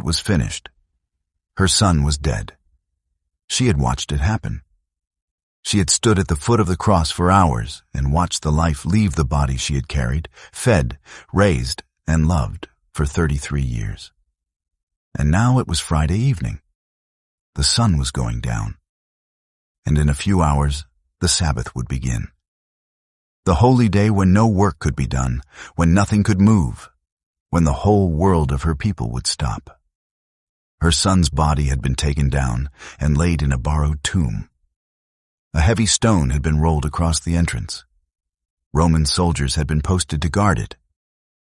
it was finished. Her son was dead. She had watched it happen. She had stood at the foot of the cross for hours and watched the life leave the body she had carried, fed, raised, and loved for 33 years. And now it was Friday evening. The sun was going down. And in a few hours, the Sabbath would begin. The holy day when no work could be done, when nothing could move, when the whole world of her people would stop. Her son's body had been taken down and laid in a borrowed tomb. A heavy stone had been rolled across the entrance. Roman soldiers had been posted to guard it.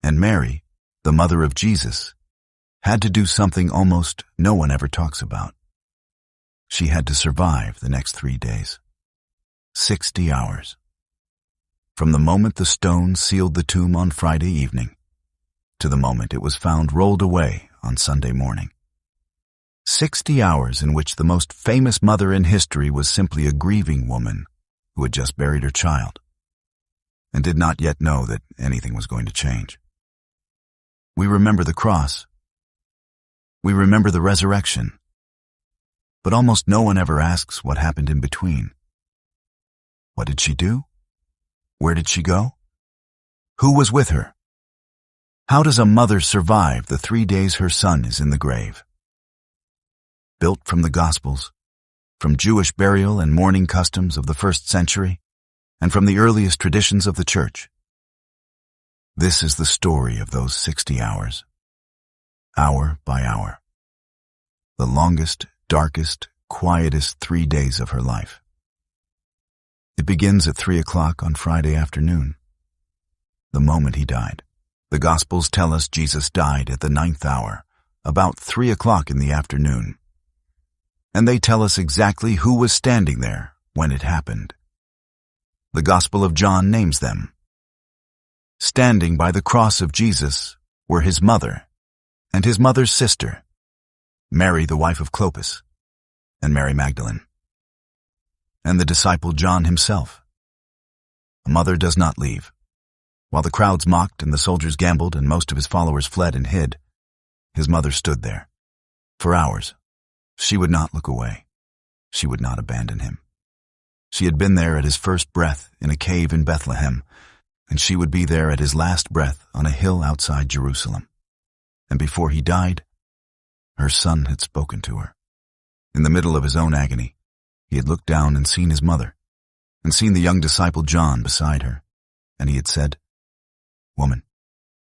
And Mary, the mother of Jesus, had to do something almost no one ever talks about. She had to survive the next 3 days. 60 hours. From the moment the stone sealed the tomb on Friday evening to the moment it was found rolled away on Sunday morning. 60 hours in which the most famous mother in history was simply a grieving woman who had just buried her child and did not yet know that anything was going to change. We remember the cross. We remember the resurrection. But almost no one ever asks what happened in between. What did she do? Where did she go? Who was with her? How does a mother survive the 3 days her son is in the grave? Built from the Gospels, from Jewish burial and mourning customs of the 1st century, and from the earliest traditions of the Church. This is the story of those 60 hours, hour by hour. The longest, darkest, quietest 3 days of her life. It begins at 3 o'clock on Friday afternoon, the moment he died. The Gospels tell us Jesus died at the 9th hour, about 3 o'clock in the afternoon. And they tell us exactly who was standing there when it happened. The Gospel of John names them. Standing by the cross of Jesus were his mother and his mother's sister, Mary the wife of Clopas, and Mary Magdalene, and the disciple John himself. A mother does not leave. While the crowds mocked and the soldiers gambled and most of his followers fled and hid, his mother stood there. For hours, she would not look away. She would not abandon him. She had been there at his first breath in a cave in Bethlehem, and she would be there at his last breath on a hill outside Jerusalem. And before he died, her son had spoken to her. In the middle of his own agony, he had looked down and seen his mother, and seen the young disciple John beside her, and he had said, "Woman,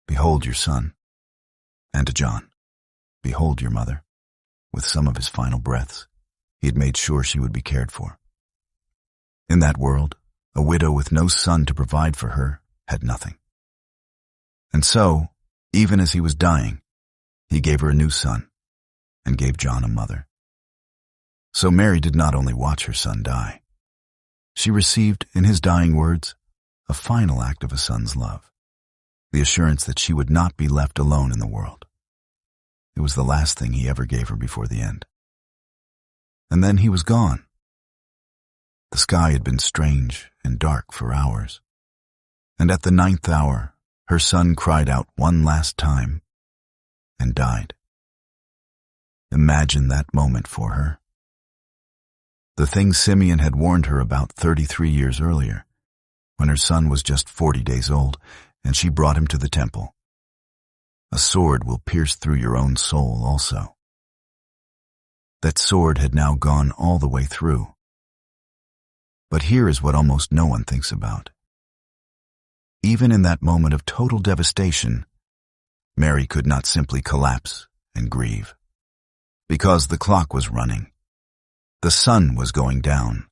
behold your son," and to John, "Behold your mother." With some of his final breaths, he had made sure she would be cared for. In that world, a widow with no son to provide for her had nothing. And so, even as he was dying, he gave her a new son, and gave John a mother. So Mary did not only watch her son die. She received, in his dying words, a final act of a son's love, the assurance that she would not be left alone in the world. It was the last thing he ever gave her before the end. And then he was gone. The sky had been strange and dark for hours, and at the 9th hour, her son cried out one last time and died. Imagine that moment for her. The thing Simeon had warned her about 33 years earlier, when her son was just 40 days old, and she brought him to the temple. A sword will pierce through your own soul also. That sword had now gone all the way through. But here is what almost no one thinks about. Even in that moment of total devastation, Mary could not simply collapse and grieve, because the clock was running. The sun was going down.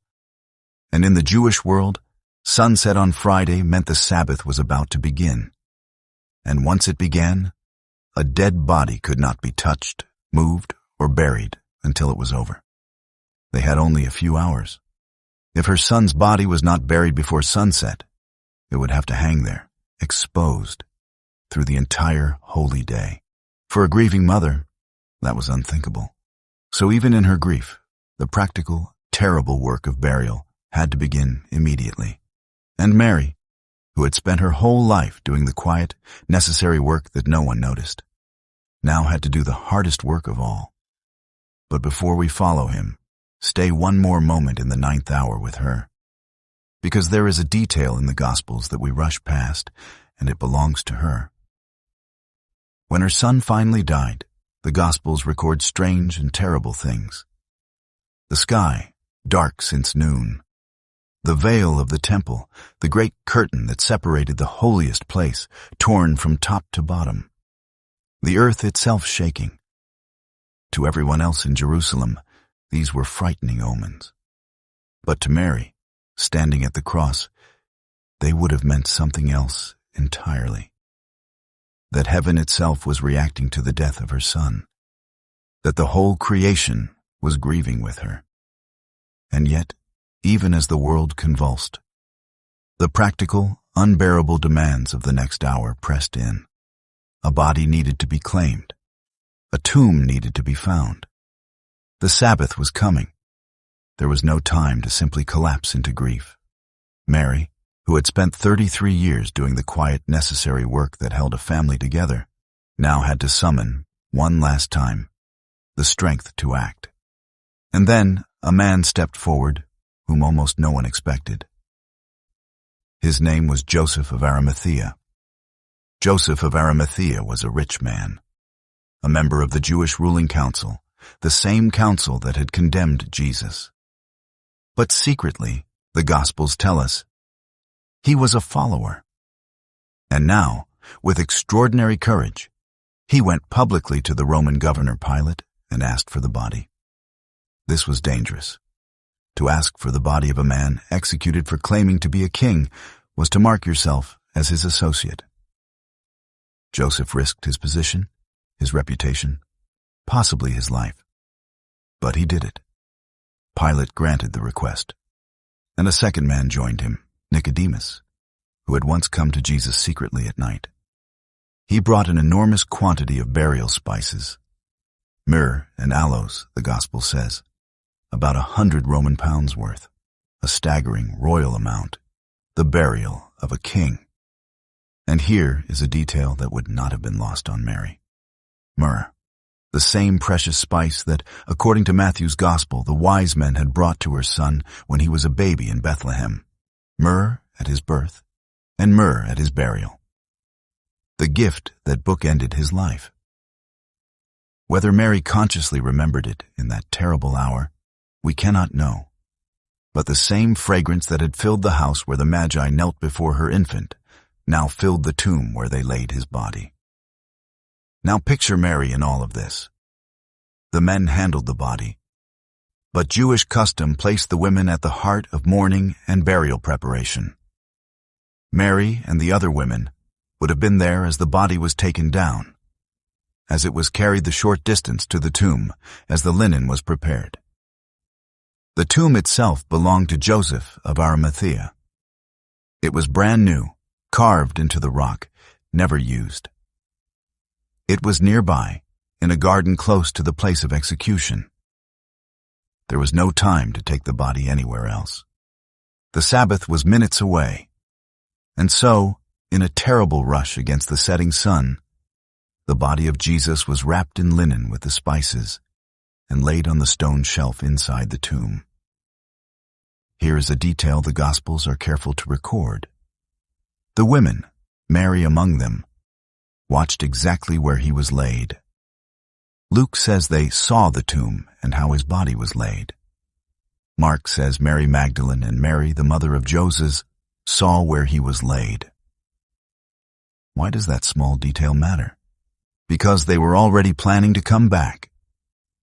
And in the Jewish world, sunset on Friday meant the Sabbath was about to begin. And once it began, a dead body could not be touched, moved, or buried until it was over. They had only a few hours. If her son's body was not buried before sunset, it would have to hang there, exposed, through the entire holy day. For a grieving mother, that was unthinkable. So even in her grief, the practical, terrible work of burial had to begin immediately. And Mary, who had spent her whole life doing the quiet, necessary work that no one noticed, now had to do the hardest work of all. But before we follow him, stay one more moment in the 9th hour with her. Because there is a detail in the Gospels that we rush past, and it belongs to her. When her son finally died, the Gospels record strange and terrible things. The sky, dark since noon. The veil of the temple, the great curtain that separated the holiest place, torn from top to bottom. The earth itself shaking. To everyone else in Jerusalem, these were frightening omens. But to Mary, standing at the cross, they would have meant something else entirely. That heaven itself was reacting to the death of her son. That the whole creation was grieving with her. And yet, even as the world convulsed, the practical, unbearable demands of the next hour pressed in. A body needed to be claimed. A tomb needed to be found. The Sabbath was coming. There was no time to simply collapse into grief. Mary, who had spent 33 years doing the quiet, necessary work that held a family together, now had to summon, one last time, the strength to act. And then a man stepped forward, whom almost no one expected. His name was Joseph of Arimathea. Joseph of Arimathea was a rich man, a member of the Jewish ruling council, the same council that had condemned Jesus. But secretly, the Gospels tell us, he was a follower. And now, with extraordinary courage, he went publicly to the Roman governor Pilate and asked for the body. This was dangerous. To ask for the body of a man executed for claiming to be a king was to mark yourself as his associate. Joseph risked his position, his reputation, possibly his life. But he did it. Pilate granted the request. And a second man joined him, Nicodemus, who had once come to Jesus secretly at night. He brought an enormous quantity of burial spices. Myrrh and aloes, the Gospel says. About 100 Roman pounds worth, a staggering royal amount, the burial of a king. And here is a detail that would not have been lost on Mary. Myrrh, the same precious spice that, according to Matthew's Gospel, the wise men had brought to her son when he was a baby in Bethlehem. Myrrh at his birth, and myrrh at his burial. The gift that bookended his life. Whether Mary consciously remembered it in that terrible hour, we cannot know. But the same fragrance that had filled the house where the Magi knelt before her infant now filled the tomb where they laid his body. Now picture Mary in all of this. The men handled the body, but Jewish custom placed the women at the heart of mourning and burial preparation. Mary and the other women would have been there as the body was taken down, as it was carried the short distance to the tomb, as the linen was prepared. The tomb itself belonged to Joseph of Arimathea. It was brand new, carved into the rock, never used. It was nearby, in a garden close to the place of execution. There was no time to take the body anywhere else. The Sabbath was minutes away. And so, in a terrible rush against the setting sun, the body of Jesus was wrapped in linen with the spices and laid on the stone shelf inside the tomb. Here is a detail the Gospels are careful to record. The women, Mary among them, watched exactly where he was laid. Luke says they saw the tomb and how his body was laid. Mark says Mary Magdalene and Mary, the mother of Joses, saw where he was laid. Why does that small detail matter? Because they were already planning to come back.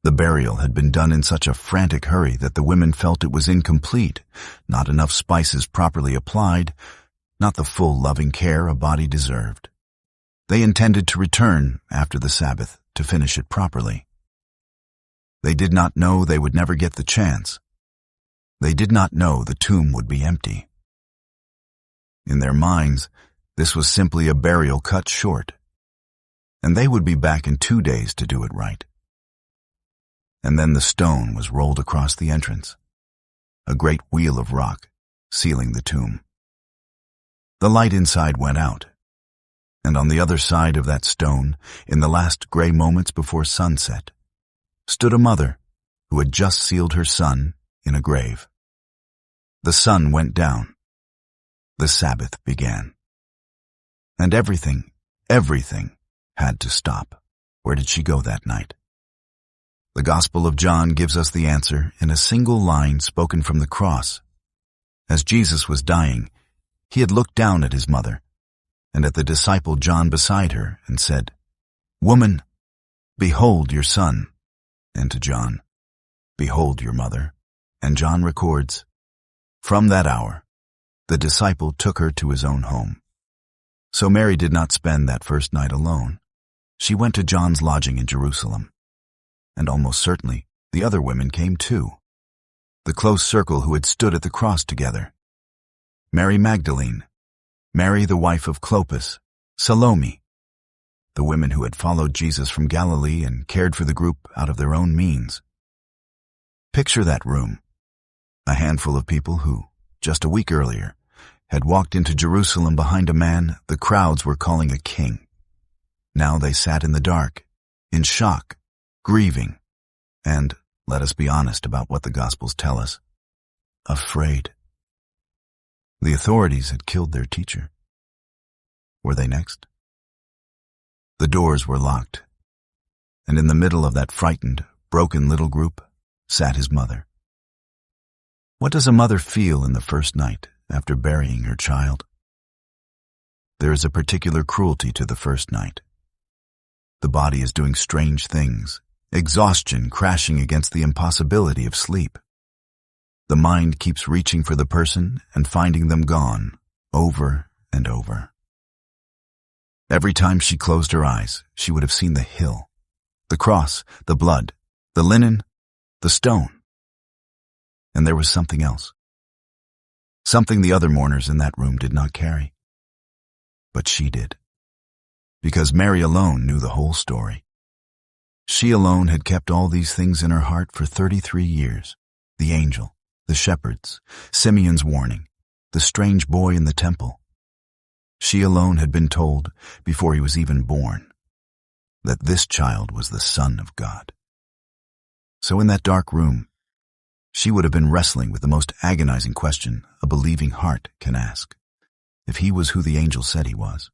The burial had been done in such a frantic hurry that the women felt it was incomplete, not enough spices properly applied, not the full loving care a body deserved. They intended to return after the Sabbath to finish it properly. They did not know they would never get the chance. They did not know the tomb would be empty. In their minds, this was simply a burial cut short, and they would be back in 2 days to do it right. And then the stone was rolled across the entrance, a great wheel of rock sealing the tomb. The light inside went out, And on the other side of that stone, in the last gray moments before sunset, stood a mother who had just sealed her son in a grave. The sun went down. The Sabbath began. And everything had to stop. Where did she go that night? The Gospel of John gives us the answer in a single line spoken from the cross. As Jesus was dying, he had looked down at his mother and at the disciple John beside her and said, "Woman, behold your son." And to John, "Behold your mother." And John records, "From that hour, the disciple took her to his own home." So Mary did not spend that first night alone. She went to John's lodging in Jerusalem. And almost certainly, the other women came too. The close circle who had stood at the cross together. Mary Magdalene, Mary the wife of Clopas, Salome, the women who had followed Jesus from Galilee and cared for the group out of their own means. Picture that room, a handful of people who, just a week earlier, had walked into Jerusalem behind a man the crowds were calling a king. Now they sat in the dark, in shock, grieving, and, let us be honest about what the Gospels tell us, afraid. The authorities had killed their teacher. Were they next? The doors were locked, and in the middle of that frightened, broken little group sat his mother. What does a mother feel in the first night after burying her child? There is a particular cruelty to the first night. The body is doing strange things, exhaustion crashing against the impossibility of sleep. The mind keeps reaching for the person and finding them gone, over and over. Every time she closed her eyes, she would have seen the hill, the cross, the blood, the linen, the stone. And there was something else. Something the other mourners in that room did not carry. But she did. Because Mary alone knew the whole story. She alone had kept all these things in her heart for 33 years. The angel, the shepherds, Simeon's warning, the strange boy in the temple. She alone had been told, before he was even born, that this child was the Son of God. So in that dark room, she would have been wrestling with the most agonizing question a believing heart can ask. If he was who the angel said he was,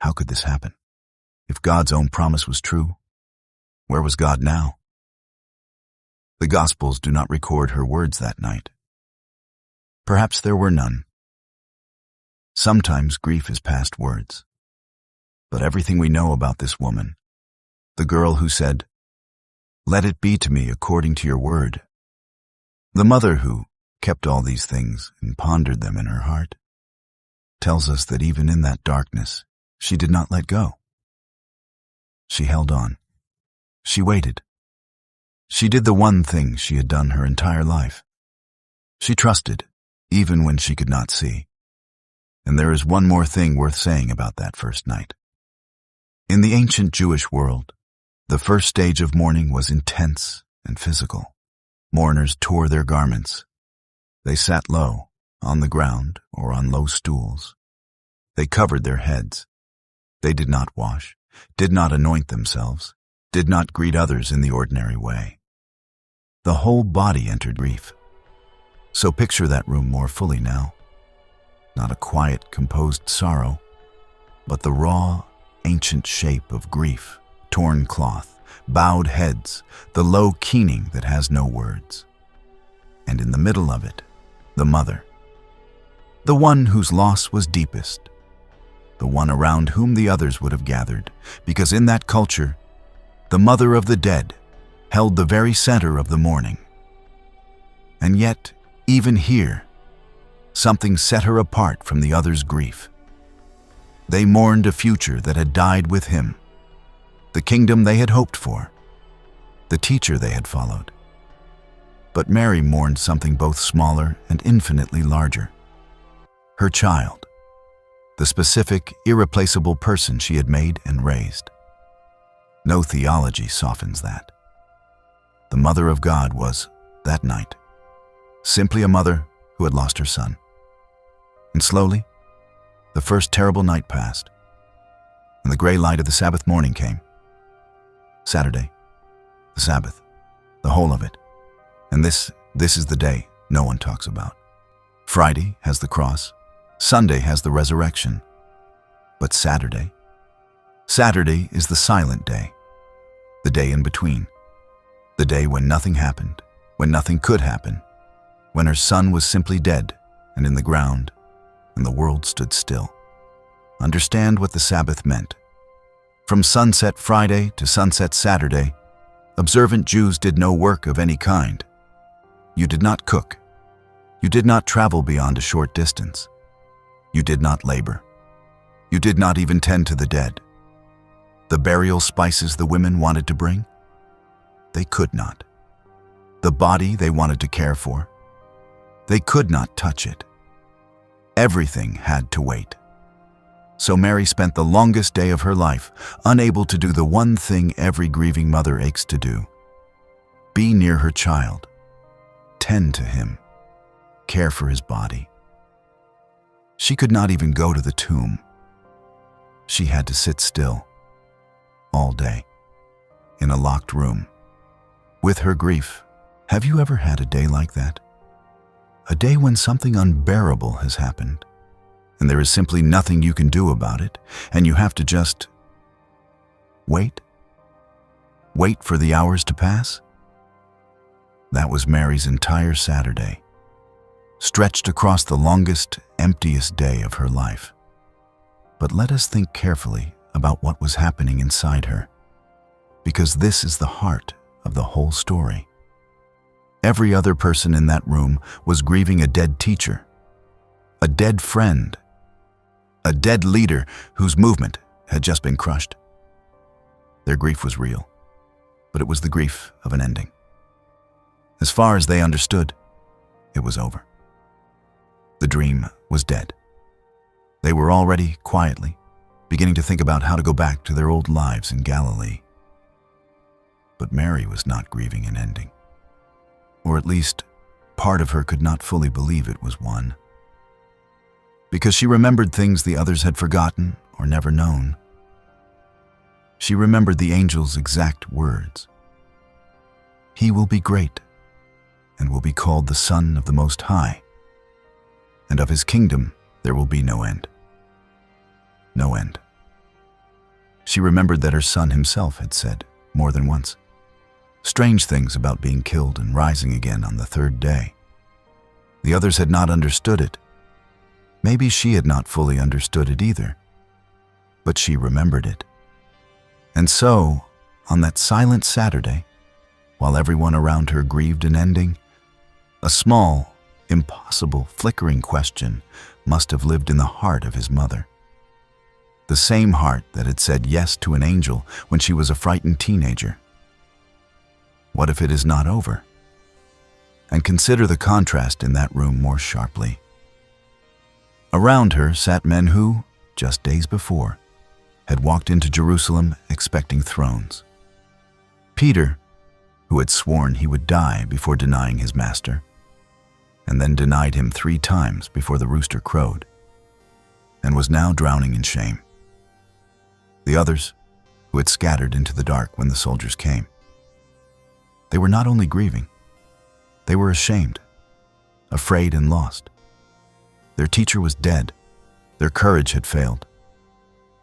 how could this happen? If God's own promise was true, where was God now? The Gospels do not record her words that night. Perhaps there were none. Sometimes grief is past words. But everything we know about this woman, the girl who said, "Let it be to me according to your word," the mother who kept all these things and pondered them in her heart, tells us that even in that darkness, she did not let go. She held on. She waited. She did the one thing she had done her entire life. She trusted, even when she could not see. And there is one more thing worth saying about that first night. In the ancient Jewish world, the first stage of mourning was intense and physical. Mourners tore their garments. They sat low, on the ground or on low stools. They covered their heads. They did not wash, did not anoint themselves, did not greet others in the ordinary way. The whole body entered grief. So picture that room more fully now. Not a quiet, composed sorrow, but the raw, ancient shape of grief, torn cloth, bowed heads, the low keening that has no words. And in the middle of it, the mother. The one whose loss was deepest. The one around whom the others would have gathered, because in that culture, the mother of the dead held the very center of the mourning. And yet, even here, something set her apart from the others' grief. They mourned a future that had died with him, the kingdom they had hoped for, the teacher they had followed. But Mary mourned something both smaller and infinitely larger. Her child, the specific, irreplaceable person she had made and raised. No theology softens that. The Mother of God was, that night, simply a mother who had lost her son. And slowly, the first terrible night passed. and the gray light of the Sabbath morning came. Saturday, the Sabbath, the whole of it. And this is the day no one talks about. Friday has the cross. Sunday has the resurrection. But Saturday is the silent day, the day in between, the day when nothing happened, when nothing could happen, when her son was simply dead and in the ground, and the world stood still. Understand what the Sabbath meant. From sunset Friday to sunset Saturday, observant Jews did no work of any kind. You did not cook. You did not travel beyond a short distance. You did not labor. You did not even tend to the dead. The burial spices the women wanted to bring, they could not. The body they wanted to care for, they could not touch it. Everything had to wait. So Mary spent the longest day of her life unable to do the one thing every grieving mother aches to do: be near her child, tend to him, care for his body. She could not even go to the tomb. She had to sit still all day in a locked room with her grief. Have you ever had a day like that? A day when something unbearable has happened, and there is simply nothing you can do about it, and you have to just wait for the hours to pass? That was Mary's entire Saturday, stretched across the longest, emptiest day of her life. But let us think carefully about what was happening inside her, because this is the heart of the whole story. Every other person in that room was grieving a dead teacher, a dead friend, a dead leader whose movement had just been crushed. Their grief was real, but it was the grief of an ending. As far as they understood, it was over. The dream was dead. They were already, quietly, beginning to think about how to go back to their old lives in Galilee. But Mary was not grieving an ending. Or at least, part of her could not fully believe it was one. Because she remembered things the others had forgotten or never known. She remembered the angel's exact words. "He will be great, and will be called the Son of the Most High, and of his kingdom there will be no end." No end. She remembered that her son himself had said, more than once, strange things about being killed and rising again on the third day. The others had not understood it. Maybe she had not fully understood it either. But she remembered it. And so, on that silent Saturday, while everyone around her grieved an ending, a small, impossible, flickering question must have lived in the heart of his mother. The same heart that had said yes to an angel when she was a frightened teenager. What if it is not over? And consider the contrast in that room more sharply. Around her sat men who, just days before, had walked into Jerusalem expecting thrones. Peter, who had sworn he would die before denying his master, and then denied him 3 times before the rooster crowed, and was now drowning in shame. The others, who had scattered into the dark when the soldiers came. They were not only grieving, they were ashamed, afraid and lost. Their teacher was dead, their courage had failed,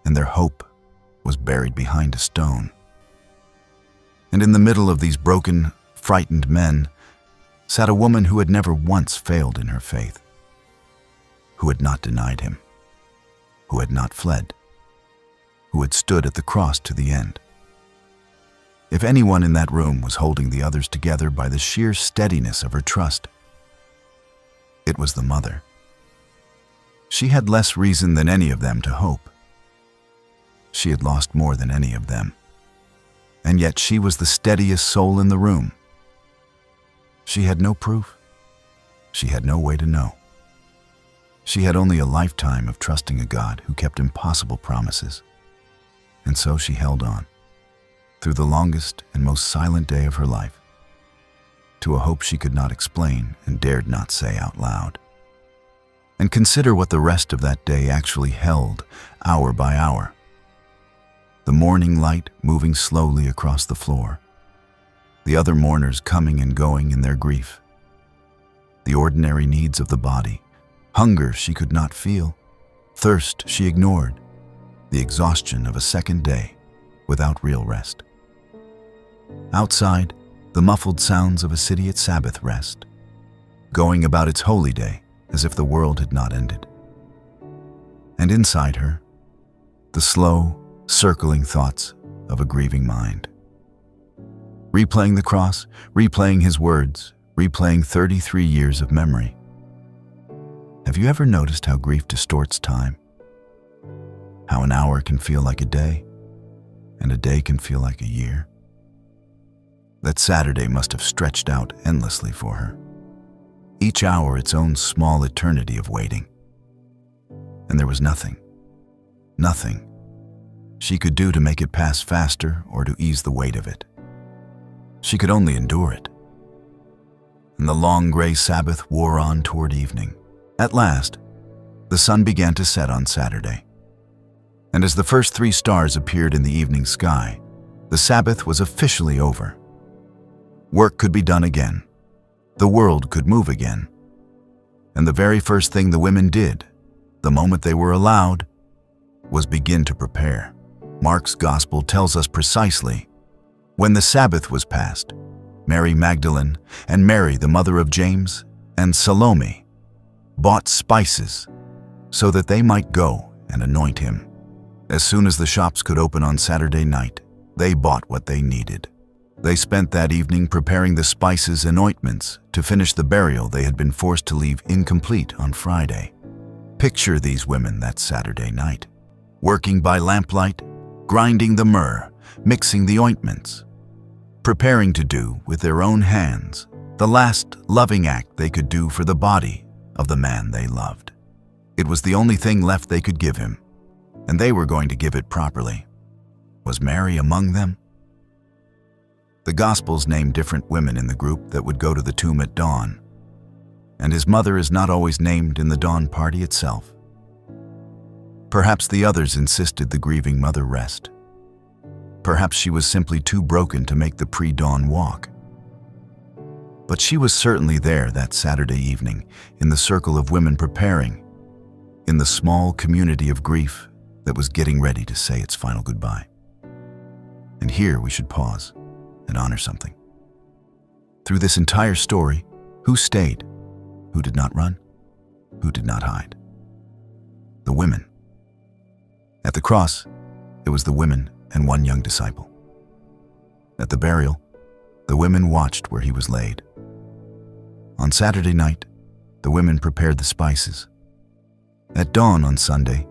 and their hope was buried behind a stone. And in the middle of these broken, frightened men sat a woman who had never once failed in her faith, who had not denied him, who had not fled, who had stood at the cross to the end. If anyone in that room was holding the others together by the sheer steadiness of her trust, it was the mother. She had less reason than any of them to hope. She had lost more than any of them, and yet she was the steadiest soul in the room. She had no proof. She had no way to know. She had only a lifetime of trusting a God who kept impossible promises. And so she held on, through the longest and most silent day of her life, to a hope she could not explain and dared not say out loud. And consider what the rest of that day actually held, hour by hour. the morning light moving slowly across the floor, the other mourners coming and going in their grief, the ordinary needs of the body, hunger she could not feel, thirst she ignored, the exhaustion of a second day without real rest. Outside, the muffled sounds of a city at Sabbath rest, going about its holy day as if the world had not ended. And inside her, the slow, circling thoughts of a grieving mind. Replaying the cross, replaying his words, replaying 33 years of memory. Have you ever noticed how grief distorts time? How an hour can feel like a day, and a day can feel like a year? That Saturday must have stretched out endlessly for her. Each hour its own small eternity of waiting. And there was nothing she could do to make it pass faster or to ease the weight of it. She could only endure it. And the long gray Sabbath wore on toward evening. At last, the sun began to set on Saturday. And as the first 3 stars appeared in the evening sky, the Sabbath was officially over. Work could be done again. The world could move again. And the very first thing the women did, the moment they were allowed, was begin to prepare. Mark's gospel tells us precisely, when the Sabbath was past, Mary Magdalene and Mary, the mother of James, and Salome bought spices so that they might go and anoint him. As soon as the shops could open on Saturday night, they bought what they needed. They spent that evening preparing the spices and ointments to finish the burial they had been forced to leave incomplete on Friday. Picture these women that Saturday night, working by lamplight, grinding the myrrh, mixing the ointments, preparing to do with their own hands the last loving act they could do for the body of the man they loved. It was the only thing left they could give him, and they were going to give it properly. Was Mary among them? The Gospels name different women in the group that would go to the tomb at dawn, and his mother is not always named in the dawn party itself. Perhaps the others insisted the grieving mother rest. Perhaps she was simply too broken to make the pre-dawn walk. But she was certainly there that Saturday evening, in the circle of women preparing, in the small community of grief that was getting ready to say its final goodbye. And here we should pause and honor something. Through this entire story, who stayed? Who did not run? Who did not hide? The women. At the cross, it was the women and 1 young disciple. At the burial, the women watched where he was laid. On Saturday night, the women prepared the spices. At dawn on Sunday,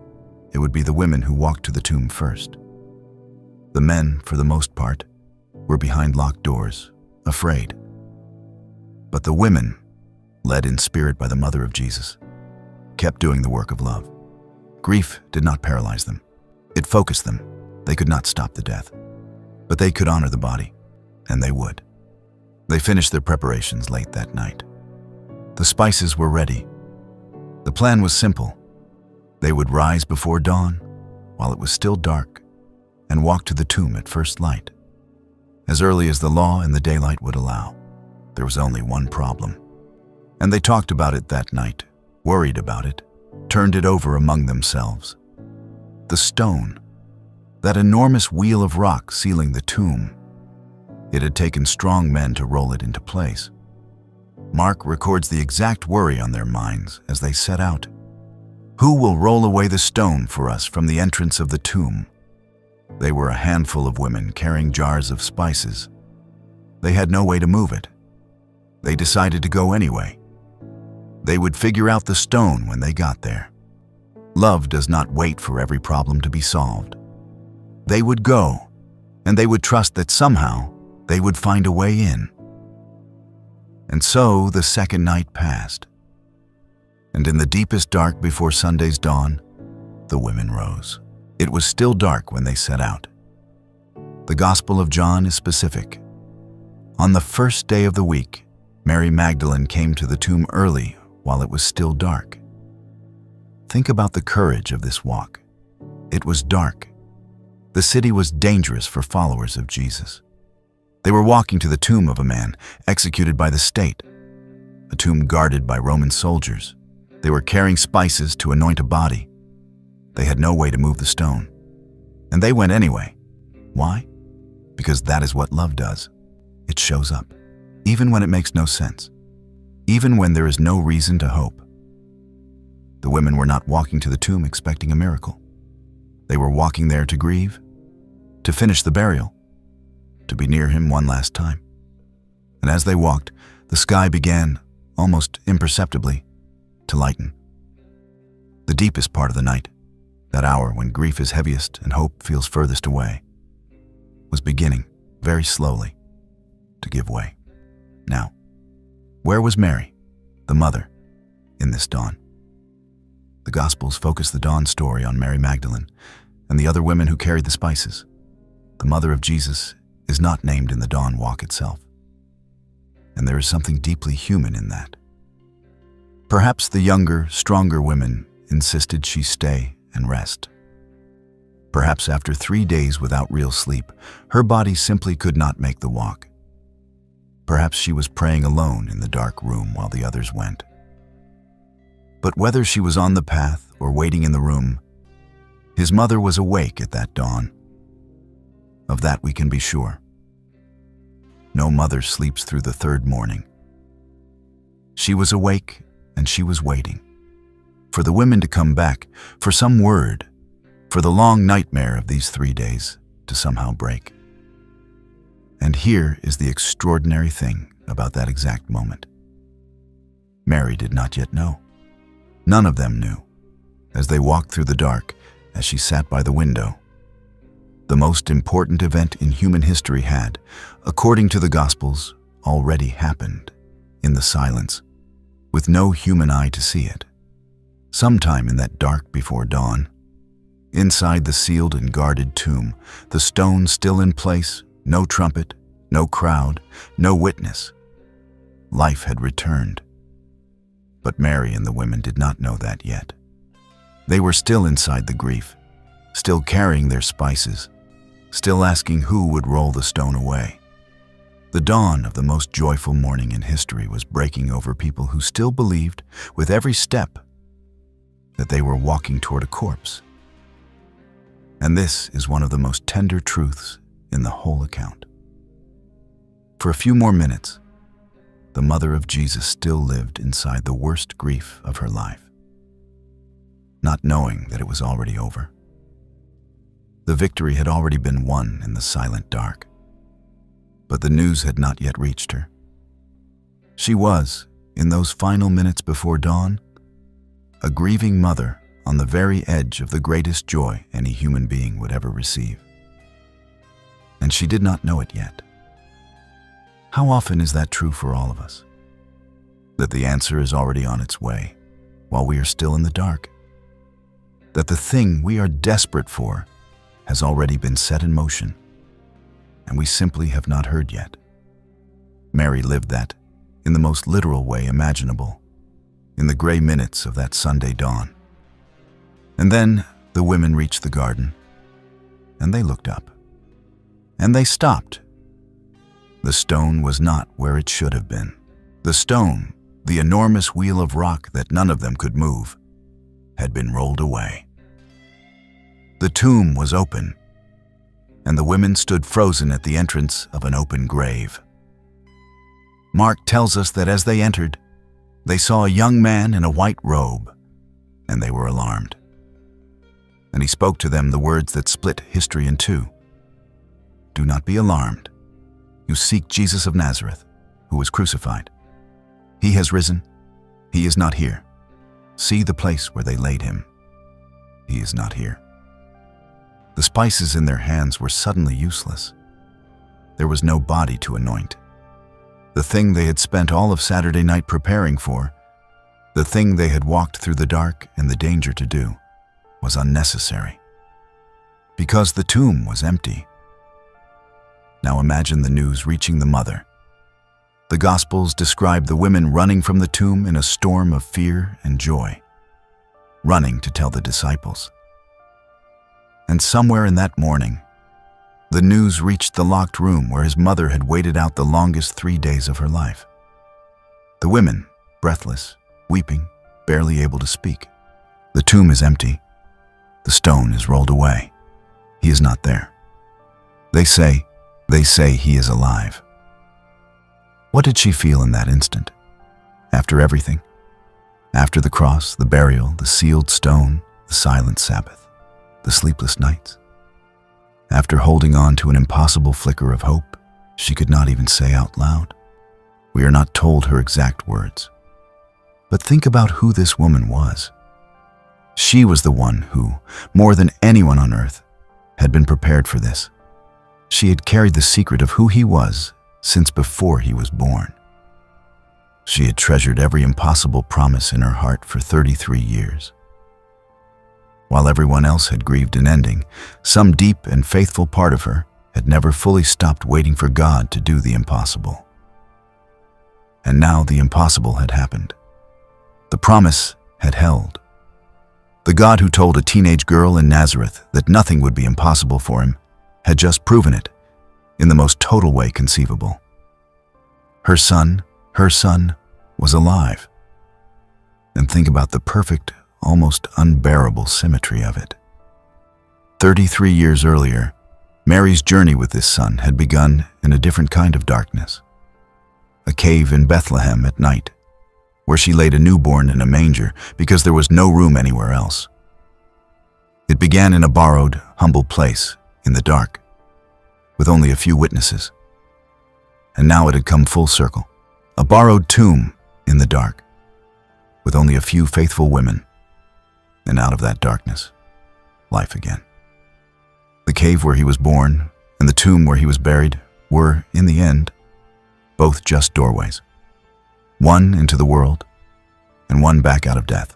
it would be the women who walked to the tomb first. The men, for the most part, were behind locked doors, afraid. But the women, led in spirit by the mother of Jesus, kept doing the work of love. Grief did not paralyze them. It focused them. They could not stop the death, but they could honor the body, and they would. They finished their preparations late that night. The spices were ready. The plan was simple. They would rise before dawn, while it was still dark, and walk to the tomb at first light, as early as the law and the daylight would allow. There was only one problem, and they talked about it that night, worried about it, turned it over among themselves. The stone, that enormous wheel of rock sealing the tomb. It had taken strong men to roll it into place. Mark records the exact worry on their minds as they set out. Who will roll away the stone for us from the entrance of the tomb? They were a handful of women carrying jars of spices. They had no way to move it. They decided to go anyway. They would figure out the stone when they got there. Love does not wait for every problem to be solved. They would go, and they would trust that somehow they would find a way in. And so the second night passed. And in the deepest dark before Sunday's dawn, the women rose. It was still dark when they set out. The Gospel of John is specific. On the first day of the week, Mary Magdalene came to the tomb early while it was still dark. Think about the courage of this walk. It was dark. The city was dangerous for followers of Jesus. They were walking to the tomb of a man executed by the state, a tomb guarded by Roman soldiers. They were carrying spices to anoint a body. They had no way to move the stone, and they went anyway. Why? Because that is what love does. It shows up, even when it makes no sense, even when there is no reason to hope. The women were not walking to the tomb expecting a miracle. They were walking there to grieve, to finish the burial, to be near him one last time. And as they walked, the sky began, almost imperceptibly, to lighten. The deepest part of the night, that hour when grief is heaviest and hope feels furthest away, was beginning, very slowly, to give way. Now, where was Mary, the mother, in this dawn? The Gospels focus the dawn story on Mary Magdalene and the other women who carried the spices. The mother of Jesus is not named in the dawn walk itself. And there is something deeply human in that. Perhaps the younger, stronger women insisted she stay and rest. Perhaps after 3 days without real sleep, her body simply could not make the walk. Perhaps she was praying alone in the dark room while the others went. But whether she was on the path or waiting in the room, his mother was awake at that dawn. Of that we can be sure. No mother sleeps through the third morning. She was awake and she was waiting for the women to come back, for some word, for the long nightmare of these 3 days to somehow break. And here is the extraordinary thing about that exact moment. Mary did not yet know. None of them knew. As they walked through the dark, as she sat by the window, the most important event in human history had, according to the Gospels, already happened, in the silence, with no human eye to see it. Sometime in that dark before dawn, inside the sealed and guarded tomb, the stone still in place, no trumpet, no crowd, no witness. Life had returned. But Mary and the women did not know that yet. They were still inside the grief, still carrying their spices, still asking who would roll the stone away. The dawn of the most joyful morning in history was breaking over people who still believed, with every step, that they were walking toward a corpse. And this is one of the most tender truths in the whole account. For a few more minutes, the mother of Jesus still lived inside the worst grief of her life, not knowing that it was already over. The victory had already been won in the silent dark, but the news had not yet reached her. She was, in those final minutes before dawn, a grieving mother on the very edge of the greatest joy any human being would ever receive. And she did not know it yet. How often is that true for all of us? That the answer is already on its way, while we are still in the dark. That the thing we are desperate for has already been set in motion, and we simply have not heard yet. Mary lived that in the most literal way imaginable, in the gray minutes of that Sunday dawn. And then the women reached the garden, and they looked up, and they stopped. The stone was not where it should have been. The stone, the enormous wheel of rock that none of them could move, had been rolled away. The tomb was open, and the women stood frozen at the entrance of an open grave. Mark tells us that as they entered, they saw a young man in a white robe, and they were alarmed. And he spoke to them the words that split history in two. Do not be alarmed. You seek Jesus of Nazareth, who was crucified. He has risen. He is not here. See the place where they laid him. He is not here. The spices in their hands were suddenly useless. There was no body to anoint. The thing they had spent all of Saturday night preparing for, the thing they had walked through the dark and the danger to do, was unnecessary. Because the tomb was empty. Now imagine the news reaching the mother. The Gospels describe the women running from the tomb in a storm of fear and joy, running to tell the disciples. And somewhere in that morning, The news reached the locked room where his mother had waited out the longest 3 days of her life. The women, breathless, weeping, barely able to speak. The tomb is empty. The stone is rolled away. He is not there. They say he is alive. What did she feel in that instant? After everything? After the cross, the burial, the sealed stone, the silent Sabbath, the sleepless nights? After holding on to an impossible flicker of hope, she could not even say out loud. We are not told her exact words. But think about who this woman was. She was the one who, more than anyone on earth, had been prepared for this. She had carried the secret of who he was since before he was born. She had treasured every impossible promise in her heart for 33 years. While everyone else had grieved an ending, some deep and faithful part of her had never fully stopped waiting for God to do the impossible. And now the impossible had happened. The promise had held. The God who told a teenage girl in Nazareth that nothing would be impossible for him had just proven it in the most total way conceivable. Her son was alive. And think about the perfect, almost unbearable symmetry of it. 33 years earlier, Mary's journey with this son had begun in a different kind of darkness. A cave in Bethlehem at night, where she laid a newborn in a manger because there was no room anywhere else. It began in a borrowed, humble place in the dark, with only a few witnesses. And now it had come full circle. A borrowed tomb in the dark, with only a few faithful women. And out of that darkness, life again. The cave where he was born and the tomb where he was buried were, in the end, both just doorways. One into the world, and one back out of death.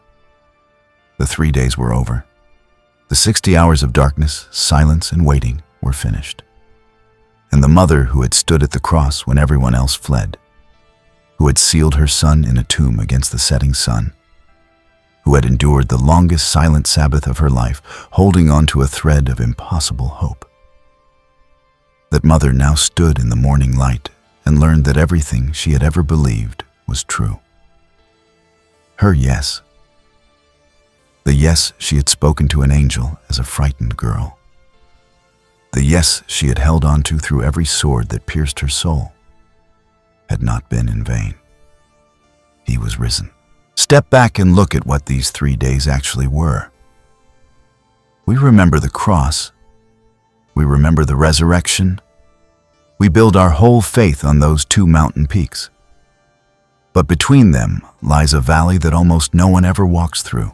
The 3 days were over. The 60 hours of darkness, silence, and waiting were finished. And the mother who had stood at the cross when everyone else fled, who had sealed her son in a tomb against the setting sun, who had endured the longest silent Sabbath of her life, holding on to a thread of impossible hope. That mother now stood in the morning light and learned that everything she had ever believed was true. Her yes. The yes she had spoken to an angel as a frightened girl. The yes she had held on to through every sword that pierced her soul had not been in vain. He was risen. Step back and look at what these 3 days actually were. We remember the cross. We remember the resurrection. We build our whole faith on those 2 mountain peaks. But between them lies a valley that almost no one ever walks through.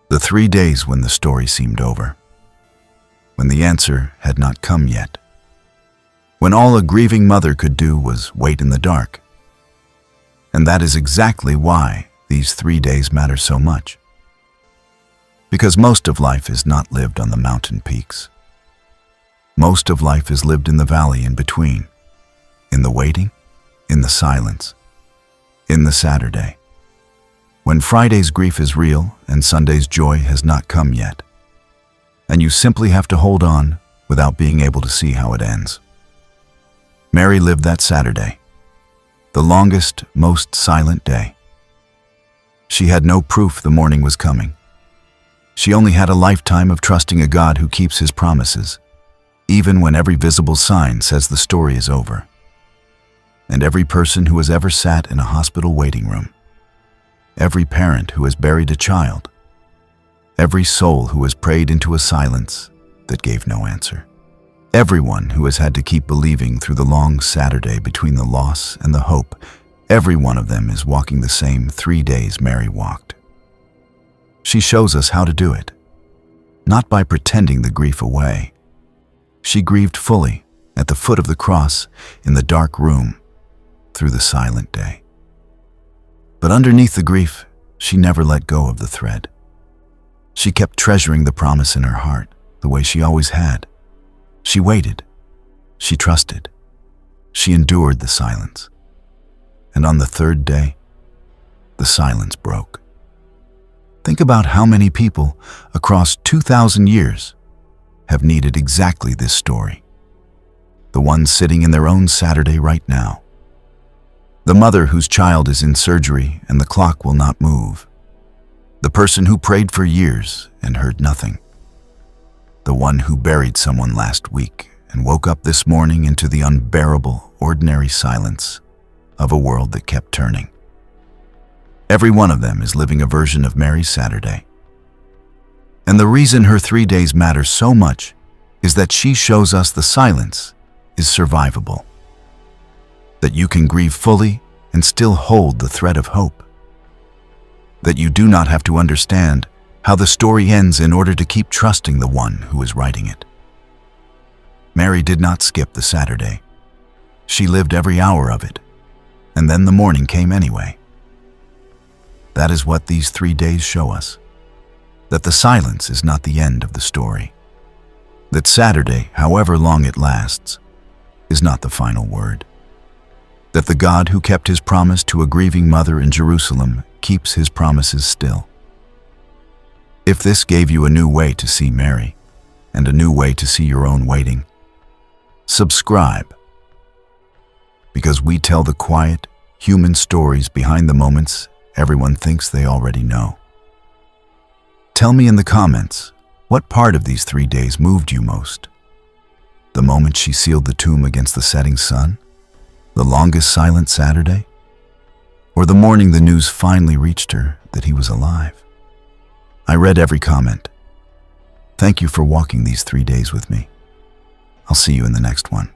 The 3 days when the story seemed over. When the answer had not come yet. When all a grieving mother could do was wait in the dark. And that is exactly why these 3 days matter so much. Because most of life is not lived on the mountain peaks. Most of life is lived in the valley in between, in the waiting, in the silence, in the Saturday. When Friday's grief is real and Sunday's joy has not come yet. And you simply have to hold on without being able to see how it ends. Mary lived that Saturday, the longest, most silent day. She had no proof the morning was coming. She only had a lifetime of trusting a God who keeps his promises, even when every visible sign says the story is over. And every person who has ever sat in a hospital waiting room, every parent who has buried a child, every soul who has prayed into a silence that gave no answer, everyone who has had to keep believing through the long Saturday between the loss and the hope, every one of them is walking the same 3 days Mary walked. She shows us how to do it, not by pretending the grief away. She grieved fully at the foot of the cross in the dark room through the silent day. But underneath the grief, she never let go of the thread. She kept treasuring the promise in her heart the way she always had. She waited. She trusted. She endured the silence. And on the 3rd day, the silence broke. Think about how many people across 2,000 years have needed exactly this story. The ones sitting in their own Saturday right now. The mother whose child is in surgery and the clock will not move. The person who prayed for years and heard nothing. The one who buried someone last week and woke up this morning into the unbearable, ordinary silence of a world that kept turning. Every one of them is living a version of Mary's Saturday. And the reason her 3 days matter so much is that she shows us the silence is survivable. That you can grieve fully and still hold the thread of hope. That you do not have to understand how the story ends in order to keep trusting the one who is writing it. Mary did not skip the Saturday. She lived every hour of it, and then the morning came anyway. That is what these 3 days show us. That the silence is not the end of the story. That Saturday, however long it lasts, is not the final word. That the God who kept his promise to a grieving mother in Jerusalem keeps his promises still. If this gave you a new way to see Mary, and a new way to see your own waiting, subscribe. Because we tell the quiet, human stories behind the moments everyone thinks they already know. Tell me in the comments, what part of these 3 days moved you most? The moment she sealed the tomb against the setting sun? The longest silent Saturday? Or the morning the news finally reached her that he was alive? I read every comment. Thank you for walking these 3 days with me. I'll see you in the next one.